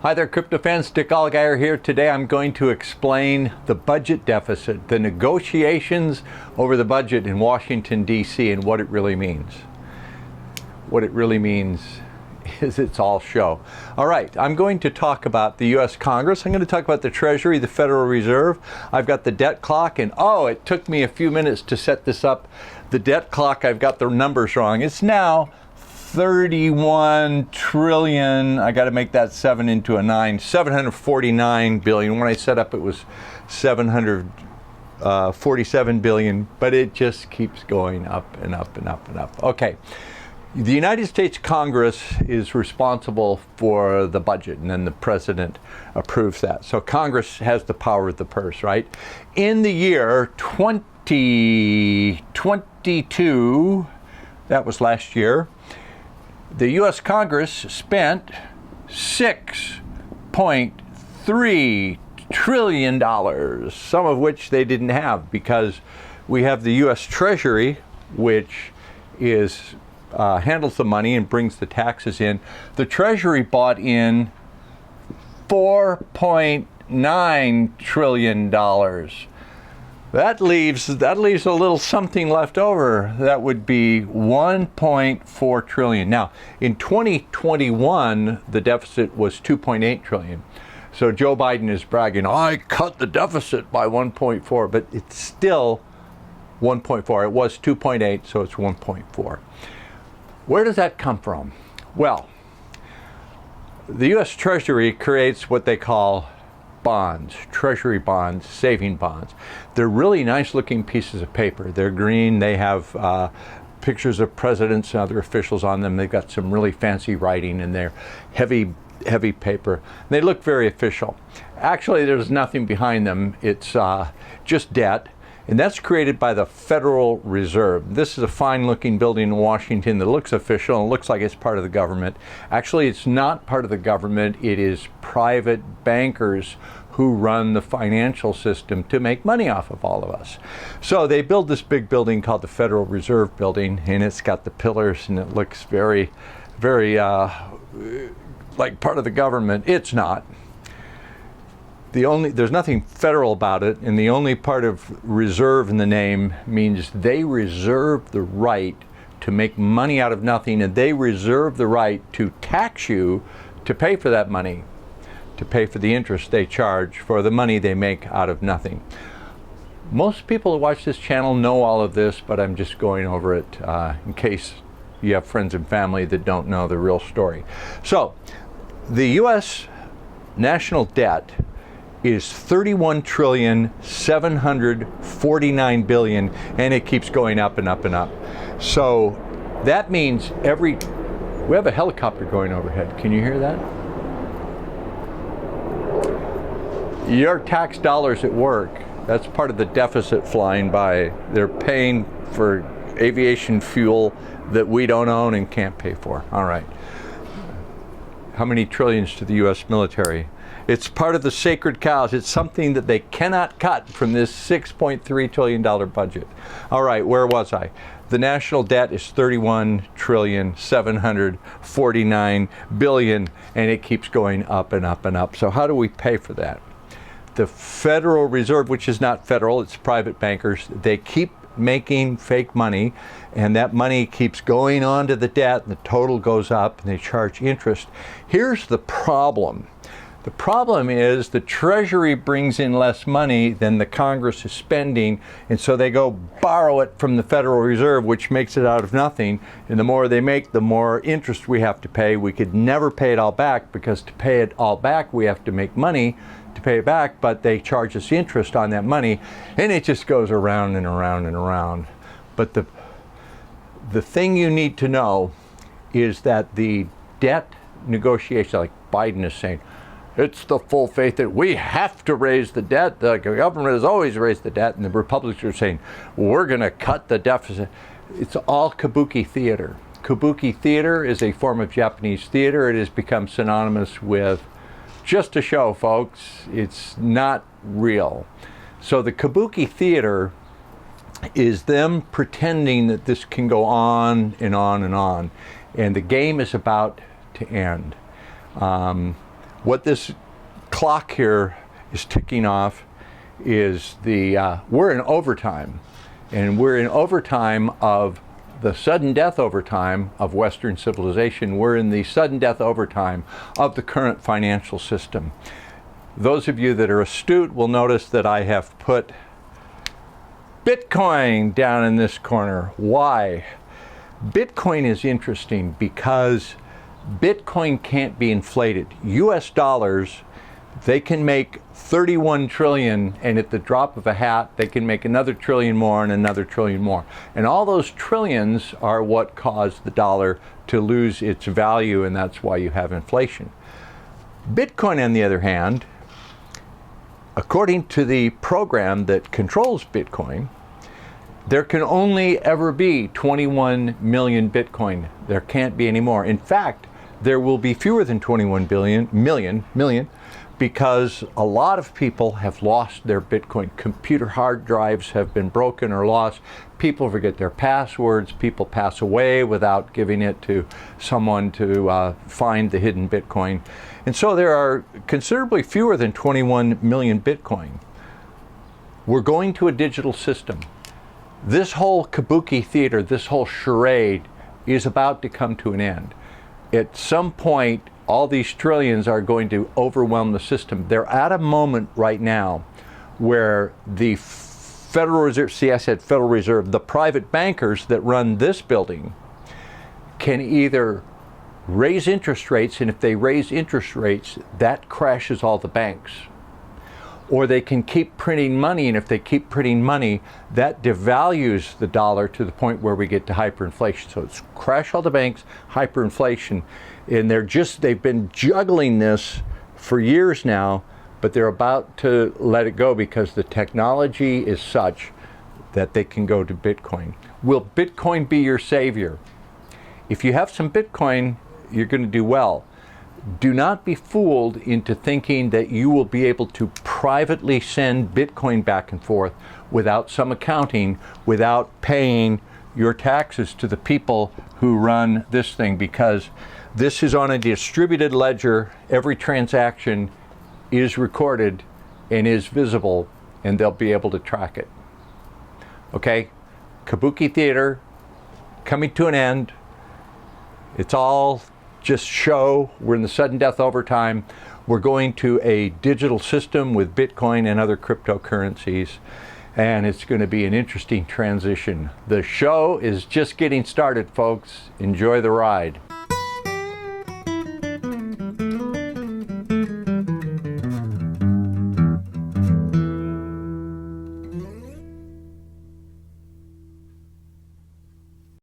Hi there, crypto fans. Dick Allgire here. Today I'm going to explain the budget deficit, the negotiations over the budget in Washington, D.C., and what it really means. What it really means is it's all show. All right, I'm going to talk about the U.S. Congress. I'm going to talk about the Treasury, the Federal Reserve. I've got the debt clock, and it took me a few minutes to set this up. The debt clock, I've got the numbers wrong. It's now 31 trillion, I got to make that 7 into a 9, 749 billion. When I set up it was 747 billion, but it just keeps going up and up and up and up. Okay, the United States Congress is responsible for the budget, and then the president approves that. So Congress has the power of the purse, right? In the year 2022, that was last year, the U.S. Congress spent $6.3 trillion, some of which they didn't have, because we have the U.S. Treasury, which handles the money and brings the taxes in. The Treasury bought in $4.9 trillion. That leaves a little something left over. That would be 1.4 trillion. Now, in 2021, the deficit was 2.8 trillion. So Joe Biden is bragging, I cut the deficit by 1.4, but it's still 1.4. It was 2.8, so it's 1.4. Where does that come from? Well, the U.S. Treasury creates what they call bonds, treasury bonds, saving bonds. They're really nice looking pieces of paper. They're green. They have pictures of presidents and other officials on them. They've got some really fancy writing in there, heavy paper. They look very official. Actually, there's nothing behind them. It's just debt. And that's created by the Federal Reserve. This is a fine-looking building in Washington that looks official and looks like it's part of the government. Actually, it's not part of the government. It is private bankers who run the financial system to make money off of all of us. So they build this big building called the Federal Reserve Building, and it's got the pillars, and it looks very, very like part of the government. It's not. There's nothing federal about it, and the only part of reserve in the name means they reserve the right to make money out of nothing, and they reserve the right to tax you to pay for that money, to pay for the interest they charge for the money they make out of nothing. Most people who watch this channel know all of this, but I'm just going over it in case you have friends and family that don't know the real story. So, the U.S. national debt is 31,749 billion, and it keeps going up and up and up. So that means we have a helicopter going overhead. Can you hear that? Your tax dollars at work, that's part of the deficit flying by. They're paying for aviation fuel that we don't own and can't pay for. All right. How many trillions to the U.S. military? It's part of the sacred cows. It's something that they cannot cut from this $6.3 trillion budget. All right, where was I? The national debt is 31,749 billion, and it keeps going up and up and up. So how do we pay for that? The Federal Reserve, which is not federal, it's private bankers, they keep making fake money, and that money keeps going on to the debt, and the total goes up, and they charge interest. Here's the problem. The problem is the Treasury brings in less money than the Congress is spending, and so they go borrow it from the Federal Reserve, which makes it out of nothing. And the more they make, the more interest we have to pay. We could never pay it all back, because to pay it all back, we have to make money to pay it back, but they charge us interest on that money, and it just goes around and around and around. But the thing you need to know is that the debt negotiation, like Biden is saying, it's the full faith that we have to raise the debt. The government has always raised the debt, and the Republicans are saying, we're going to cut the deficit. It's all Kabuki theater. Kabuki theater is a form of Japanese theater. It has become synonymous with just a show, folks. It's not real. So the Kabuki theater is them pretending that this can go on and on and on. And the game is about to end. What this clock here is ticking off is we're in overtime, and we're in overtime of the sudden death overtime of Western civilization. We're in the sudden death overtime of the current financial system. Those of you that are astute will notice that I have put Bitcoin down in this corner. Why? Bitcoin is interesting because Bitcoin can't be inflated. US dollars, they can make 31 trillion, and at the drop of a hat, they can make another trillion more and another trillion more. And all those trillions are what caused the dollar to lose its value, and that's why you have inflation. Bitcoin, on the other hand, according to the program that controls Bitcoin, there can only ever be 21 million Bitcoin. There can't be any more. In fact, there will be fewer than 21 million, because a lot of people have lost their Bitcoin. Computer hard drives have been broken or lost. People forget their passwords. People pass away without giving it to someone to find the hidden Bitcoin. And so there are considerably fewer than 21 million Bitcoin. We're going to a digital system. This whole Kabuki theater, this whole charade is about to come to an end. At some point, all these trillions are going to overwhelm the system. They're at a moment right now where the Federal Reserve, see, I said Federal Reserve, the private bankers that run this building can either raise interest rates, and if they raise interest rates, that crashes all the banks. Or they can keep printing money, and if they keep printing money, that devalues the dollar to the point where we get to hyperinflation. So it's crash all the banks, hyperinflation, and they've been juggling this for years now, but they're about to let it go because the technology is such that they can go to Bitcoin. Will Bitcoin be your savior? If you have some Bitcoin, you're going to do well. Do not be fooled into thinking that you will be able to privately send Bitcoin back and forth without some accounting, without paying your taxes to the people who run this thing, because this is on a distributed ledger. Every transaction is recorded and is visible, and they'll be able to track it. Okay? Kabuki theater coming to an end. It's all just show. We're in the sudden death overtime. We're going to a digital system with Bitcoin and other cryptocurrencies, and it's going to be an interesting transition. The show is just getting started, folks. Enjoy the ride.